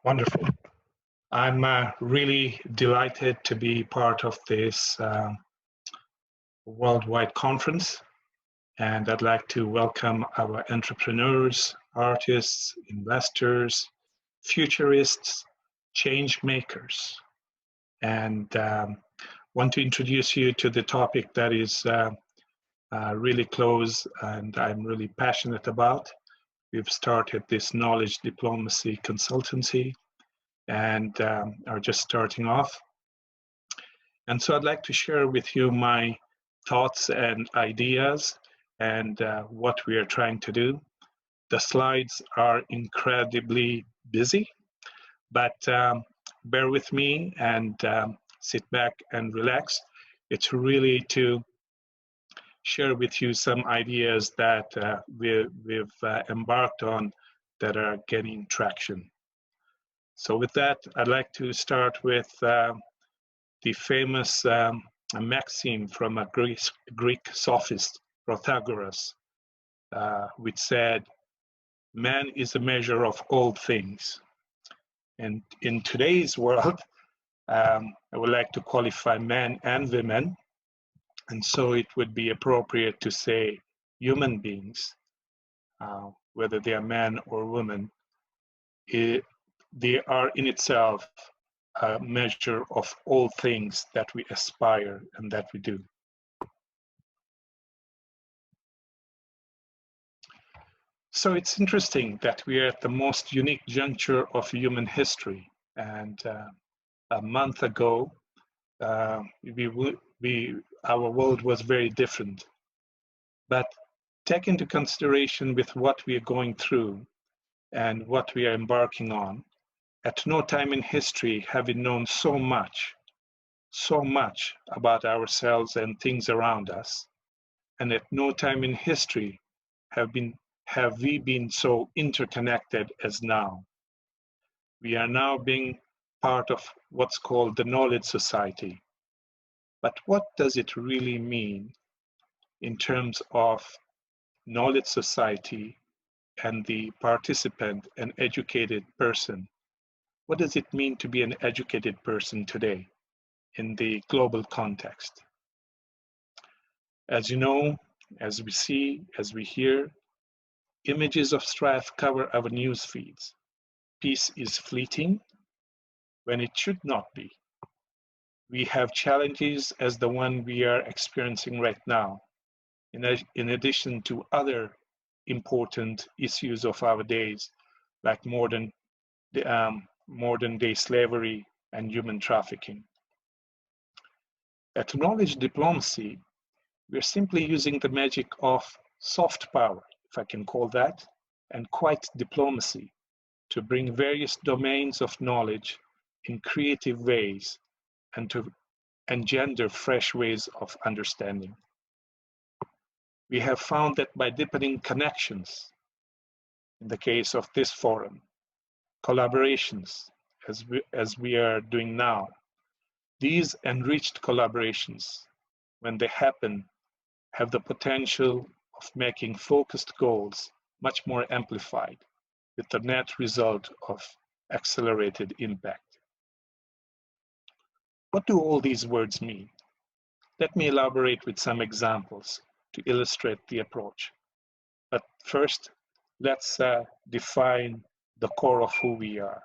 Wonderful. I'm really delighted to be part of this worldwide conference, and I'd like to welcome our entrepreneurs, artists, investors, futurists, change makers, and want to introduce you to the topic that is really close and I'm really passionate about. We've started this knowledge diplomacy consultancy and are just starting off. And so I'd like to share with you my thoughts and ideas and what we are trying to do. The slides are incredibly busy, but bear with me and sit back and relax. It's really to share with you some ideas that we've embarked on that are getting traction. So with that, I'd like to start with the famous maxim from a Greek sophist, Protagoras, which said, man is a measure of all things. And in today's world, I would like to qualify men and women. And so it would be appropriate to say human beings, whether they are men or women, they are in itself a measure of all things that we aspire and that we do. So it's interesting that we are at the most unique juncture of human history. And a month ago, our world was very different. But take into consideration with what we are going through and what we are embarking on. At no time in history have we known so much about ourselves and things around us. And at no time in history have we been so interconnected as now. We are now being part of what's called the knowledge society. But what does it really mean in terms of knowledge society and the participant, an educated person? What does it mean to be an educated person today in the global context? As you know, as we see, as we hear, images of strife cover our news feeds. Peace is fleeting when it should not be. We have challenges as the one we are experiencing right now, in addition to other important issues of our days, like modern day slavery and human trafficking. At knowledge diplomacy, we're simply using the magic of soft power, if I can call that, and quiet diplomacy to bring various domains of knowledge in creative ways and to engender fresh ways of understanding. We have found that by deepening connections, in the case of this forum, collaborations, as we are doing now, these enriched collaborations, when they happen, have the potential of making focused goals much more amplified, with the net result of accelerated impact. What do all these words mean? Let me elaborate with some examples to illustrate the approach. But first, let's define the core of who we are.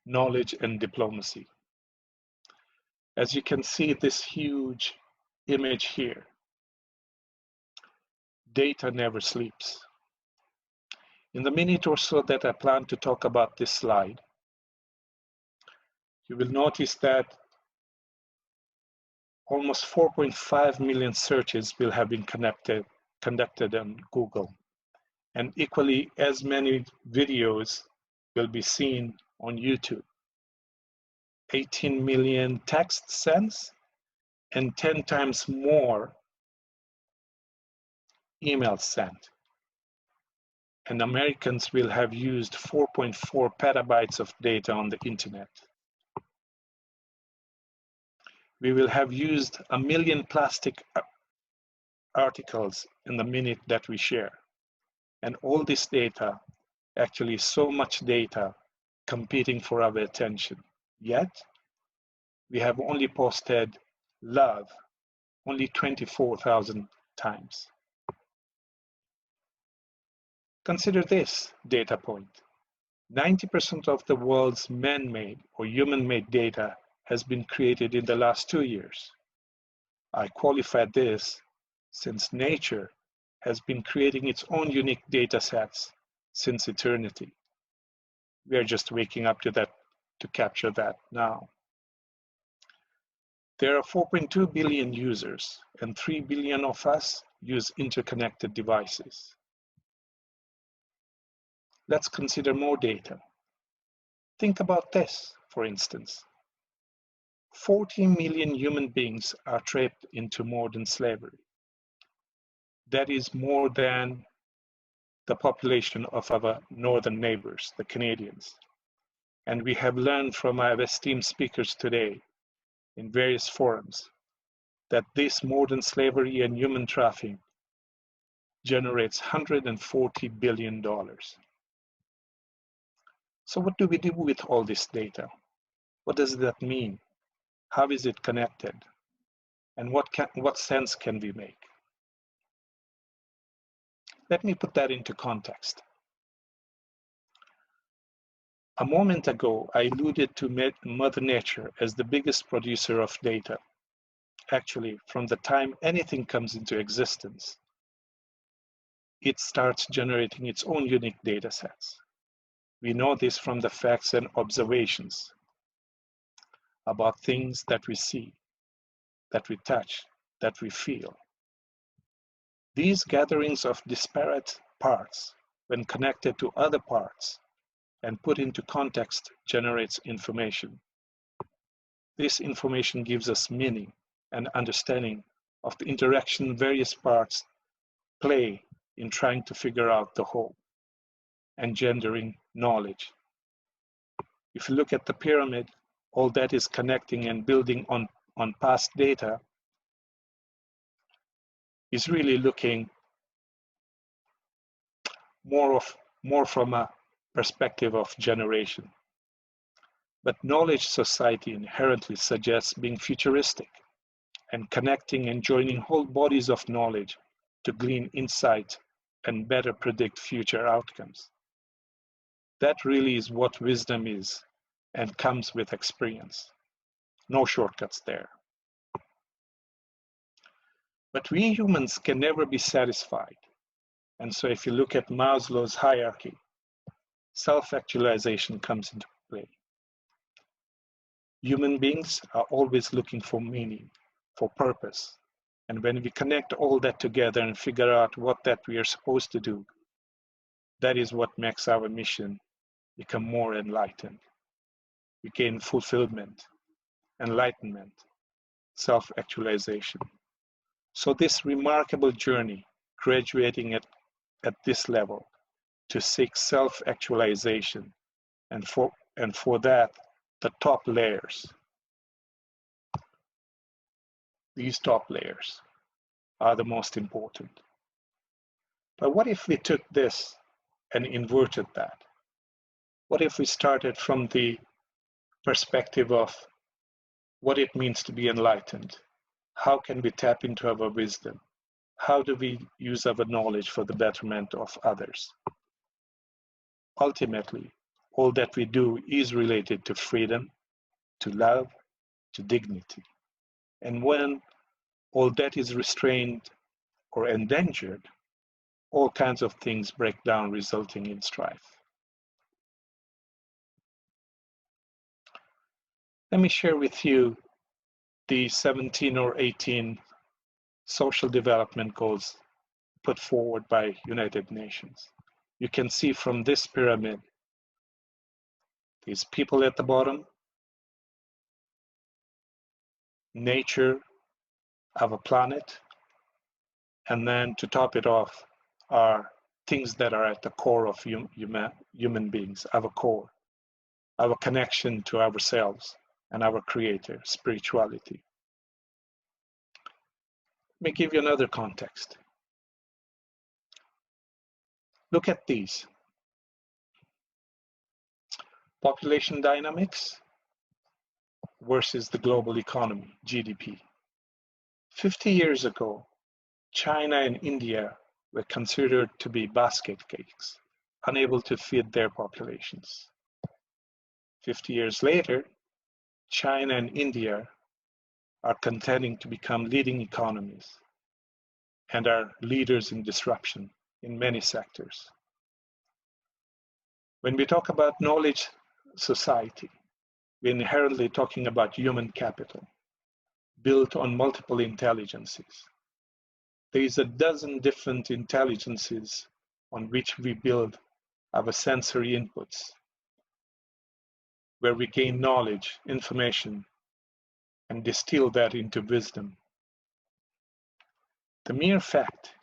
Knowledge and diplomacy. As you can see this huge image here, data never sleeps. In the minute or so that I plan to talk about this slide, you will notice that almost 4.5 million searches will have been conducted on Google, and equally as many videos will be seen on YouTube. 18 million texts sent, and 10 times more emails sent. And Americans will have used 4.4 petabytes of data on the internet. We will have used 1 million plastic articles in the minute that we share. And all this data, actually so much data, competing for our attention. Yet, we have only posted love only 24,000 times. Consider this data point. 90% of the world's man-made or human-made data has been created in the last 2 years. I qualify this since nature has been creating its own unique data sets since eternity. We are just waking up to capture that now. There are 4.2 billion users, and 3 billion of us use interconnected devices. Let's consider more data. Think about this, for instance. 40 million human beings are trapped into modern slavery. That is more than the population of our northern neighbors, the Canadians. And we have learned from our esteemed speakers today in various forums that this modern slavery and human trafficking generates $140 billion. So what do we do with all this data? What does that mean? How is it connected? And what sense can we make? Let me put that into context. A moment ago, I alluded to Mother Nature as the biggest producer of data. Actually, from the time anything comes into existence, it starts generating its own unique data sets. We know this from the facts and observations about things that we see, that we touch, that we feel. These gatherings of disparate parts, when connected to other parts and put into context, generates information. This information gives us meaning and understanding of the interaction various parts play in trying to figure out the whole, engendering knowledge. If you look at the pyramid, all that is connecting and building on past data is really looking more from a perspective of generation. But knowledge society inherently suggests being futuristic and connecting and joining whole bodies of knowledge to glean insight and better predict future outcomes. That really is what wisdom is and comes with experience. No shortcuts there. But we humans can never be satisfied. And so if you look at Maslow's hierarchy, self-actualization comes into play. Human beings are always looking for meaning, for purpose. And when we connect all that together and figure out what that we are supposed to do, that is what makes our mission become more enlightened. We gain fulfillment, enlightenment, self-actualization. So this remarkable journey, graduating at this level to seek self-actualization, and for that, the top layers. These top layers are the most important. But what if we took this and inverted that? What if we started from the perspective of what it means to be enlightened? How can we tap into our wisdom? How do we use our knowledge for the betterment of others? Ultimately, all that we do is related to freedom, to love, to dignity. And when all that is restrained or endangered, all kinds of things break down, resulting in strife. Let me share with you the 17 or 18 social development goals put forward by United Nations. You can see from this pyramid, these people at the bottom, nature of a planet, and then to top it off are things that are at the core of human beings, our core, our connection to ourselves and our creator, spirituality. Let me give you another context. Look at these. Population dynamics versus the global economy, GDP. 50 years ago, China and India were considered to be basket cakes, unable to feed their populations. 50 years later, China and India are contending to become leading economies and are leaders in disruption in many sectors. When we talk about knowledge society, we're inherently talking about human capital built on multiple intelligences. There is a dozen different intelligences on which we build our sensory inputs, where we gain knowledge, information, and distill that into wisdom. The mere fact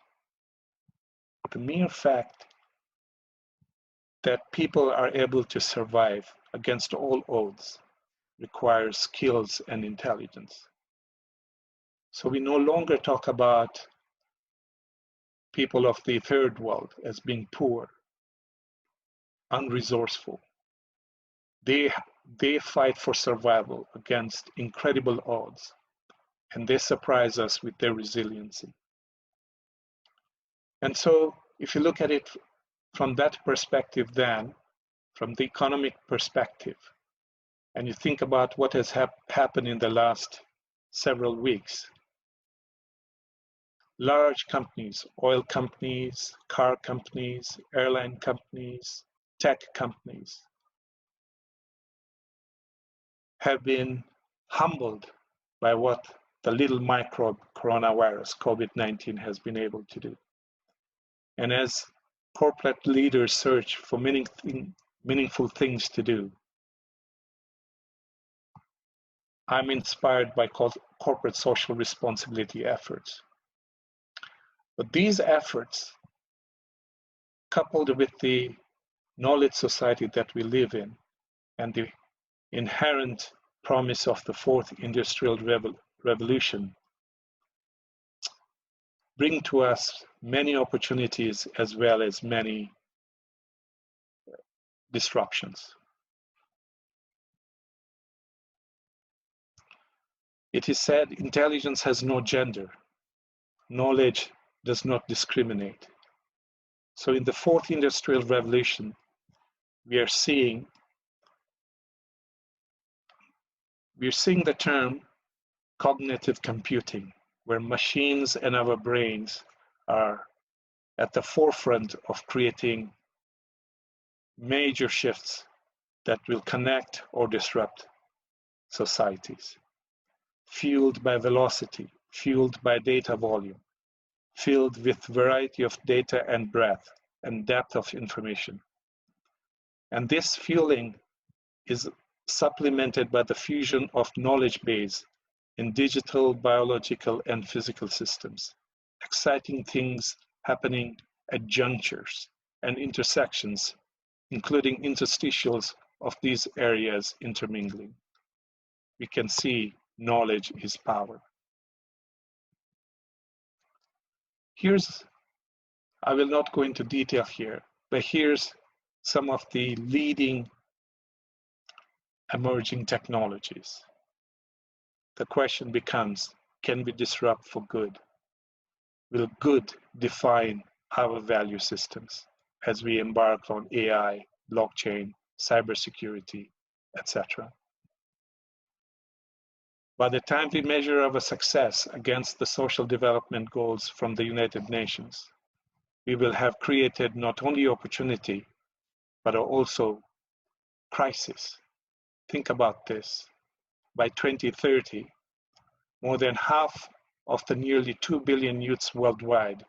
that people are able to survive against all odds requires skills and intelligence. So we no longer talk about people of the third world as being poor, unresourceful. They fight for survival against incredible odds, and they surprise us with their resiliency. And so if you look at it from that perspective then, from the economic perspective, and you think about what has happened in the last several weeks, large companies, oil companies, car companies, airline companies, tech companies have been humbled by what the little microbe coronavirus, COVID-19, has been able to do. And as corporate leaders search for meaningful things to do, I'm inspired by corporate social responsibility efforts. But these efforts, coupled with the knowledge society that we live in and the inherent promise of the fourth industrial revolution, bring to us many opportunities as well as many disruptions. It is said intelligence has no gender. Knowledge does not discriminate. So in the fourth industrial revolution, we are seeing the term cognitive computing, where machines and our brains are at the forefront of creating major shifts that will connect or disrupt societies, fueled by velocity, fueled by data volume, filled with variety of data and breadth and depth of information. And this fueling is supplemented by the fusion of knowledge base in digital, biological, and physical systems. Exciting things happening at junctures and intersections, including interstitials of these areas intermingling. We can see knowledge is power. I will not go into detail here, but here's some of the leading emerging technologies. The question becomes, can we disrupt for good? Will good define our value systems as we embark on AI, blockchain, cybersecurity, etc.? By the time we measure our success against the social development goals from the United Nations, we will have created not only opportunity, but also crisis. Think about this. By 2030, more than half of the nearly 2 billion youths worldwide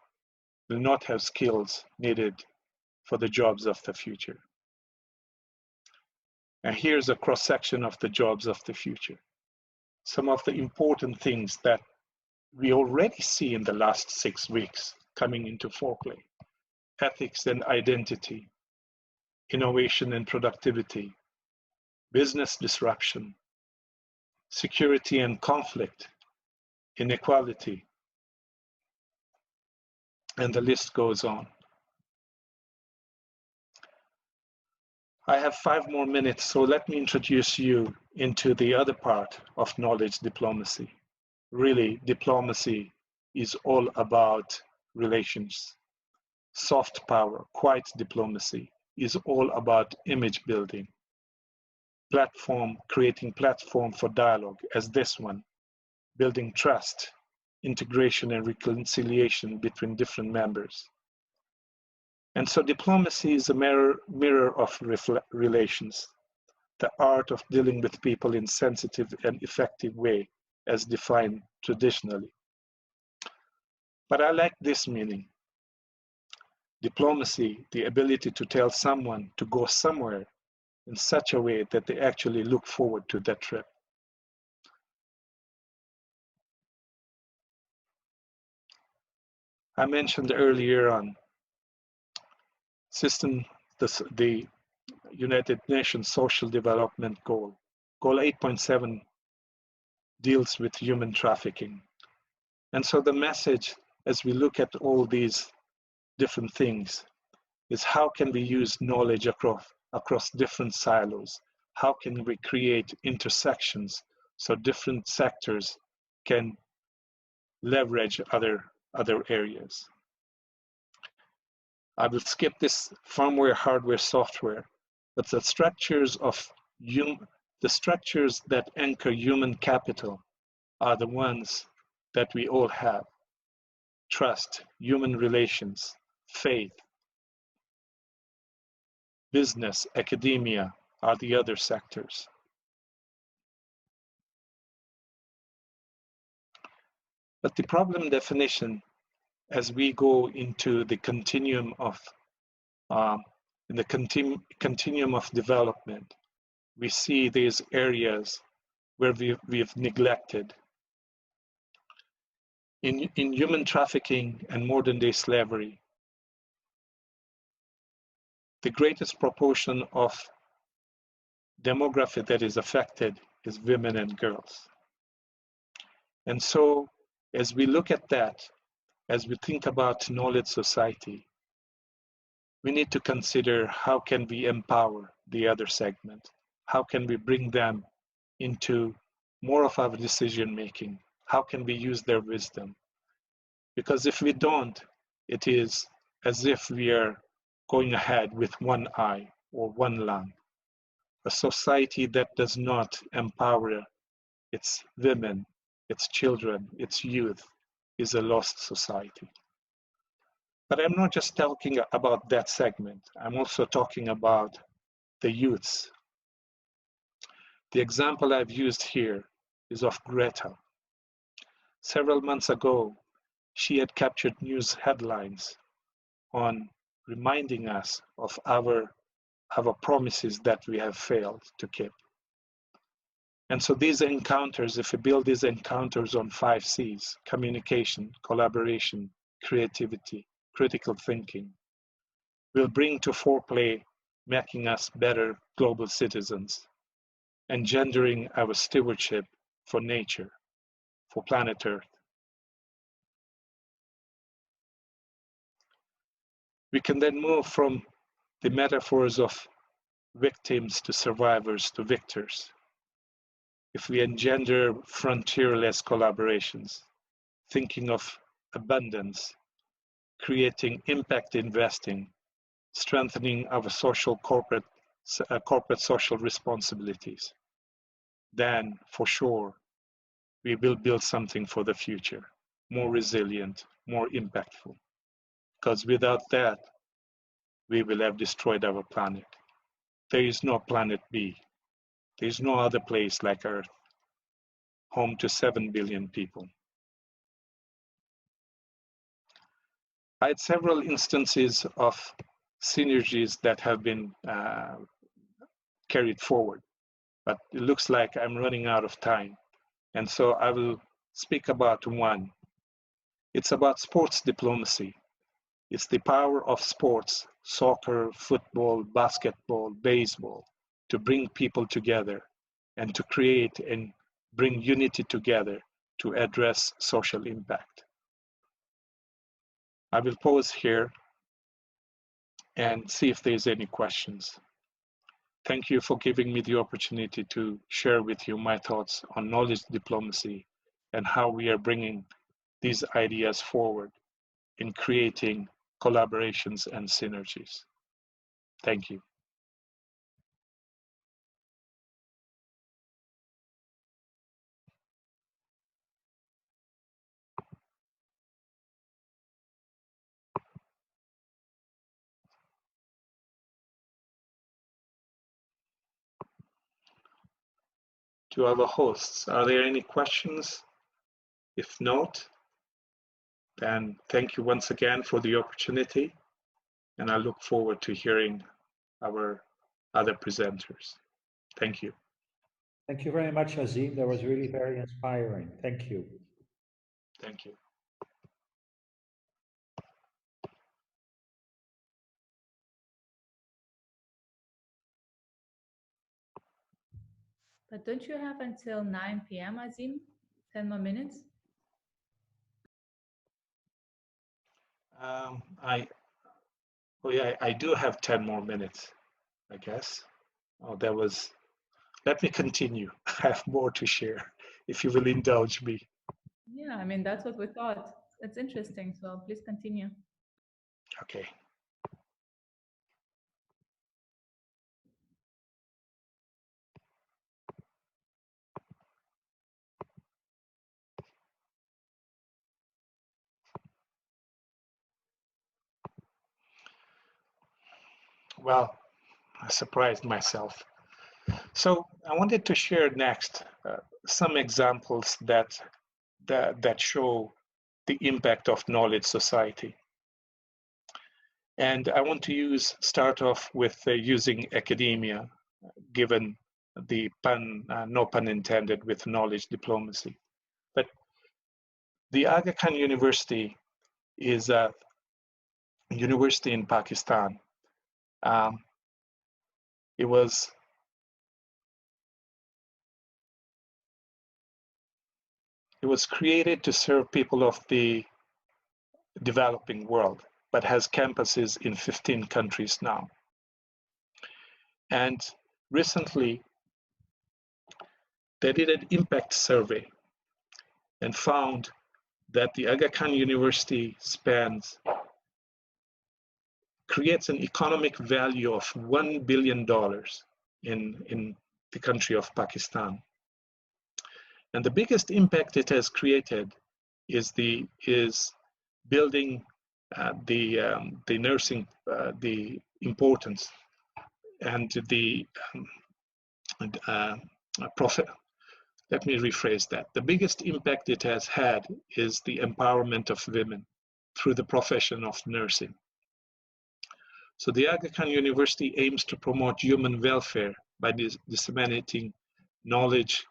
will not have skills needed for the jobs of the future. And here's a cross-section of the jobs of the future. Some of the important things that we already see in the last 6 weeks coming into foreplay: ethics and identity, innovation and productivity, business disruption, security and conflict, inequality, and the list goes on. I have 5 more minutes, so let me introduce you into the other part of knowledge diplomacy. Really, diplomacy is all about relations. Soft power, quiet diplomacy, is all about image building, creating platform for dialogue as this one, building trust, integration and reconciliation between different members. And so diplomacy is a mirror of relations, the art of dealing with people in sensitive and effective way as defined traditionally. But I like this meaning. Diplomacy, the ability to tell someone to go somewhere in such a way that they actually look forward to that trip. I mentioned earlier on the United Nations Social Development Goal. Goal 8.7 deals with human trafficking. And so the message, as we look at all these different things, is how can we use knowledge across different silos? How can we create intersections so different sectors can leverage other areas? I will skip this firmware, hardware, software, but the structures that anchor human capital are the ones that we all have. Trust, human relations, faith, business, academia are the other sectors. But the problem definition, as we go into the continuum of continuum of development, we see these areas where we've neglected. In human trafficking and modern day slavery, the greatest proportion of demography that is affected is women and girls. And so as we look at that, as we think about knowledge society, we need to consider how can we empower the other segment? How can we bring them into more of our decision making? How can we use their wisdom? Because if we don't, it is as if we are going ahead with one eye or one lung. A society that does not empower its women, its children, its youth is a lost society. But I'm not just talking about that segment. I'm also talking about the youths. The example I've used here is of Greta. Several months ago, she had captured news headlines on reminding us of our promises that we have failed to keep. And so these encounters, if we build these encounters on 5 C's, communication, collaboration, creativity, critical thinking, will bring to foreplay making us better global citizens, engendering our stewardship for nature, for planet Earth. We can then move from the metaphors of victims to survivors to victors. If we engender frontierless collaborations, thinking of abundance, creating impact investing, strengthening our corporate social responsibilities, then for sure we will build something for the future, more resilient, more impactful. Because without that, we will have destroyed our planet. There is no planet B. There is no other place like Earth, home to 7 billion people. I had several instances of synergies that have been carried forward, but it looks like I'm running out of time. And so I will speak about one. It's about sports diplomacy. It's the power of sports, soccer, football, basketball, baseball, to bring people together and to create and bring unity together to address social impact. I will pause here and see if there's any questions. Thank you for giving me the opportunity to share with you my thoughts on knowledge diplomacy and how we are bringing these ideas forward in creating collaborations and synergies. Thank you. To our hosts, are there any questions? If not, then thank you once again for the opportunity, and I look forward to hearing our other presenters. Thank you. Thank you very much, Azim. That was really very inspiring. Thank you. Thank you. But don't you have until 9 p.m., Azim? 10 more minutes? I do have 10 more minutes, I guess. Oh, let me continue. I have more to share, if you will indulge me. Yeah, I mean, that's what we thought. It's interesting, so please continue. Okay. Well, I surprised myself. So I wanted to share next some examples that show the impact of knowledge society. And I want to start off with using academia, given the no pun intended, with knowledge diplomacy. But the Aga Khan University is a university in Pakistan. It was created to serve people of the developing world, but has campuses in 15 countries now. And recently, they did an impact survey and found that the Aga Khan University creates an economic value of $1 billion in the country of Pakistan. And the biggest impact it has created is building the nursing, the importance and the profit. Let me rephrase that. The biggest impact it has had is the empowerment of women through the profession of nursing. So the Aga Khan University aims to promote human welfare by disseminating knowledge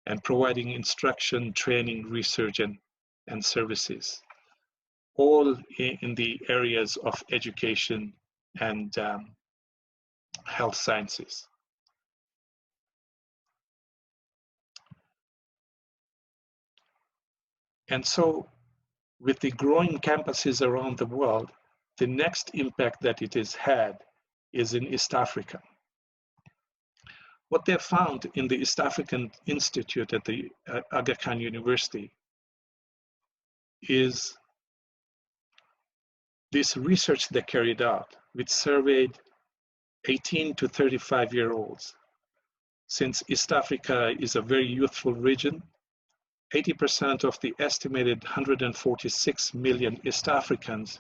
and providing instruction, training, research, and services, all in the areas of education and health sciences. And so, with the growing campuses around the world, the next impact that it has had is in East Africa. What they found in the East African Institute at the Aga Khan University is this research they carried out, which surveyed 18 to 35-year-olds. Since East Africa is a very youthful region, 80% of the estimated 146 million East Africans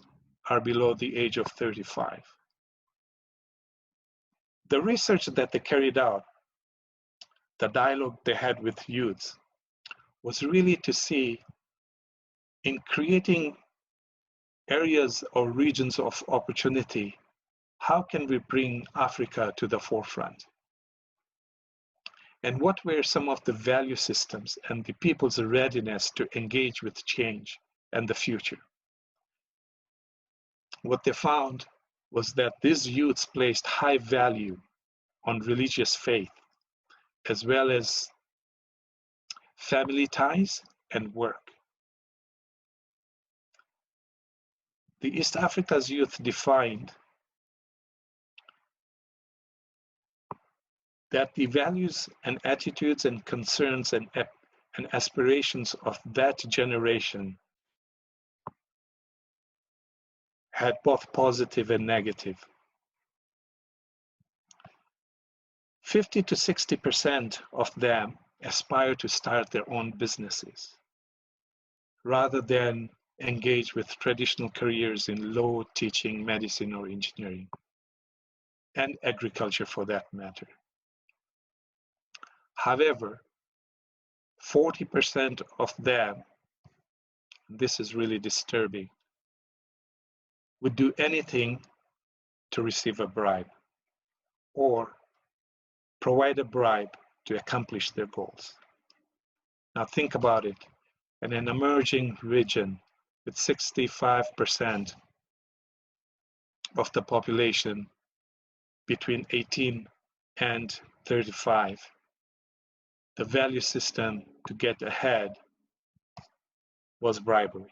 are below the age of 35. The research that they carried out, the dialogue they had with youths, was really to see, in creating areas or regions of opportunity, how can we bring Africa to the forefront? And what were some of the value systems and the people's readiness to engage with change and the future? What they found was that these youths placed high value on religious faith, as well as family ties and work. The East Africa's youth defined that the values and attitudes and concerns and aspirations of that generation had both positive and negative. 50 to 60% of them aspire to start their own businesses rather than engage with traditional careers in law, teaching, medicine, or engineering, and agriculture for that matter. However, 40% of them, this is really disturbing, would do anything to receive a bribe or provide a bribe to accomplish their goals. Now think about it. In an emerging region with 65% of the population between 18 and 35, the value system to get ahead was bribery.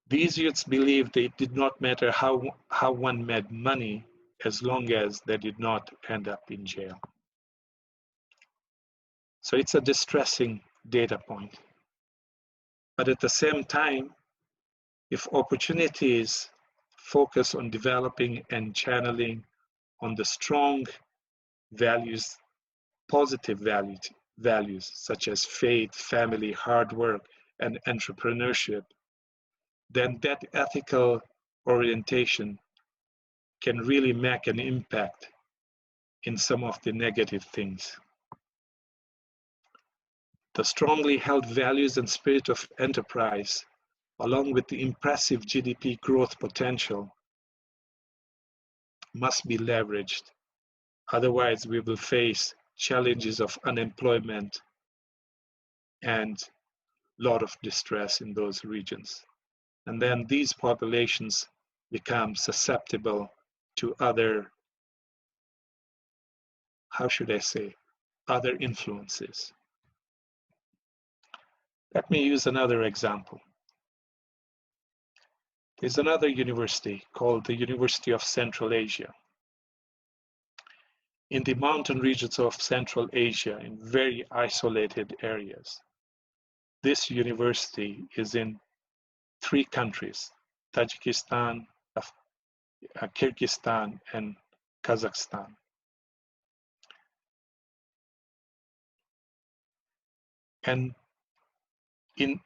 These youths believed it did not matter how one made money as long as they did not end up in jail. So it's a distressing data point. But at the same time, if opportunities focus on developing and channeling on the strong values, positive values such as faith, family, hard work, and entrepreneurship, then that ethical orientation can really make an impact in some of the negative things. The strongly held values and spirit of enterprise, along with the impressive GDP growth potential, must be leveraged. Otherwise, we will face challenges of unemployment and a lot of distress in those regions. And then these populations become susceptible to other, how should I say, other influences. Let me use another example. There's another university called the University of Central Asia. In the mountain regions of Central Asia, in very isolated areas. This university is in 3 countries, Tajikistan, Kyrgyzstan, and Kazakhstan. And in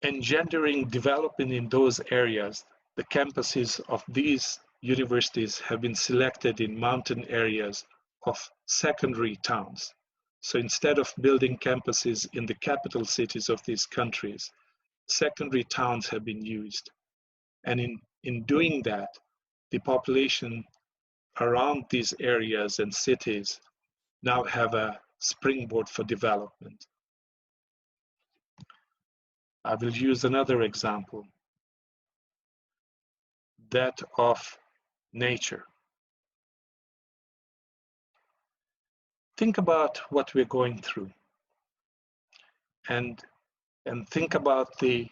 engendering development in those areas, the campuses of these universities have been selected in mountain areas of secondary towns. So instead of building campuses in the capital cities of these countries, secondary towns have been used. And in doing that, the population around these areas and cities now have a springboard for development. I will use another example, that of nature. Think about what we're going through and think about the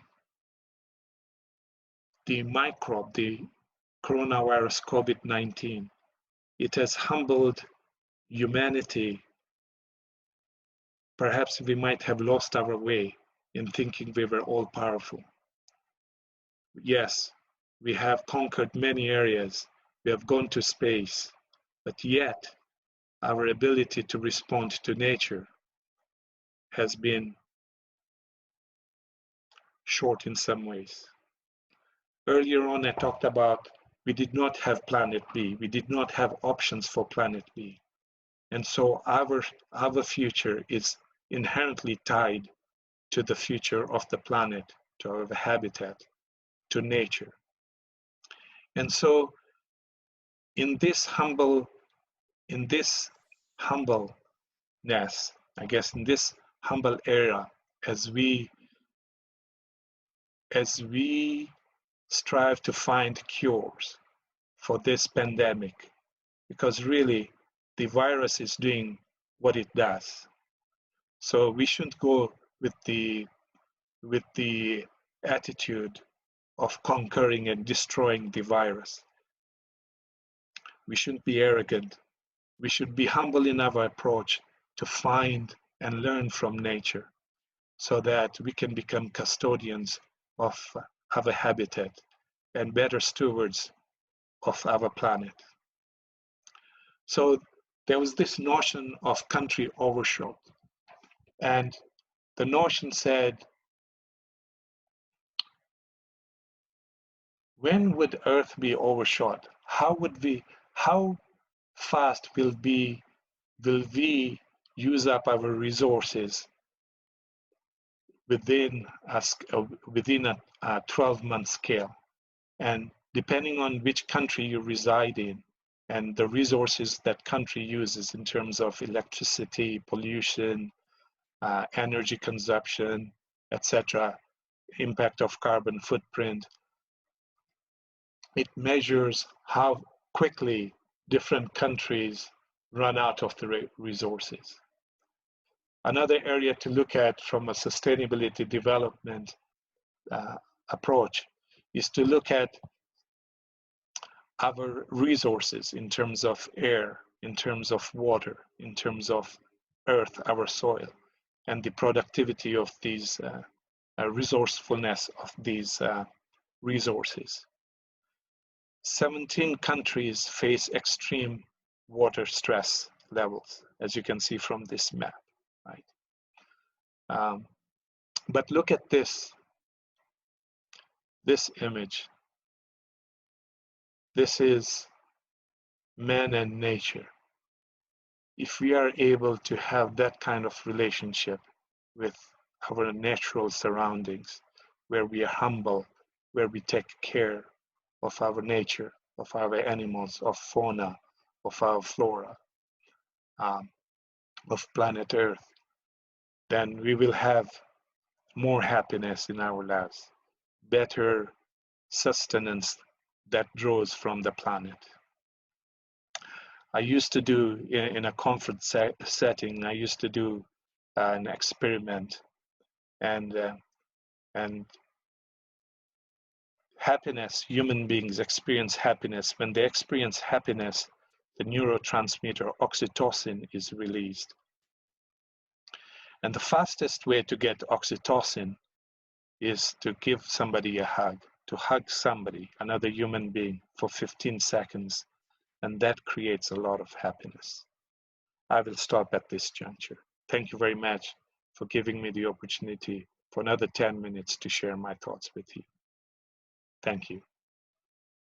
microbe, the coronavirus COVID-19. It has humbled humanity. Perhaps we might have lost our way in thinking we were all powerful. Yes, we have conquered many areas. We have gone to space, but yet our ability to respond to nature has been short in some ways. Earlier on, I talked about we did not have Planet B. We did not have options for Planet B. And so our future is inherently tied to the future of the planet, to our habitat, to nature. And so in this humbleness, I guess in this humble era, as we strive to find cures for this pandemic, because really the virus is doing what it does. So we shouldn't go with the attitude of conquering and destroying the virus. We shouldn't be arrogant. We should be humble in our approach to find and learn from nature so that we can become custodians of our habitat and better stewards of our planet. So there was this notion of country overshot. And the notion said, when would Earth be overshot? How fast will we use up our resources within a 12-month scale? And depending on which country you reside in and the resources that country uses in terms of electricity, pollution, energy consumption, etc., impact of carbon footprint, it measures how quickly different countries run out of the resources. Another area to look at from a sustainability development approach is to look at our resources in terms of air, in terms of water, in terms of earth, our soil, and the productivity of these resourcefulness of these resources. 17 countries face extreme water stress levels, as you can see from this map, right? But look at this image. This is man and nature. If we are able to have that kind of relationship with our natural surroundings, where we are humble, where we take care of our nature, of our animals, of fauna, of our flora, of planet Earth, then we will have more happiness in our lives, better sustenance that draws from the planet. I used to do, in a conference setting, I used to do an experiment, and happiness, human beings experience happiness. When they experience happiness, the neurotransmitter oxytocin is released. And the fastest way to get oxytocin is to give somebody a hug, to hug somebody, another human being, for 15 seconds. And that creates a lot of happiness. I will stop at this juncture. Thank you very much for giving me the opportunity for another 10 minutes to share my thoughts with you. Thank you.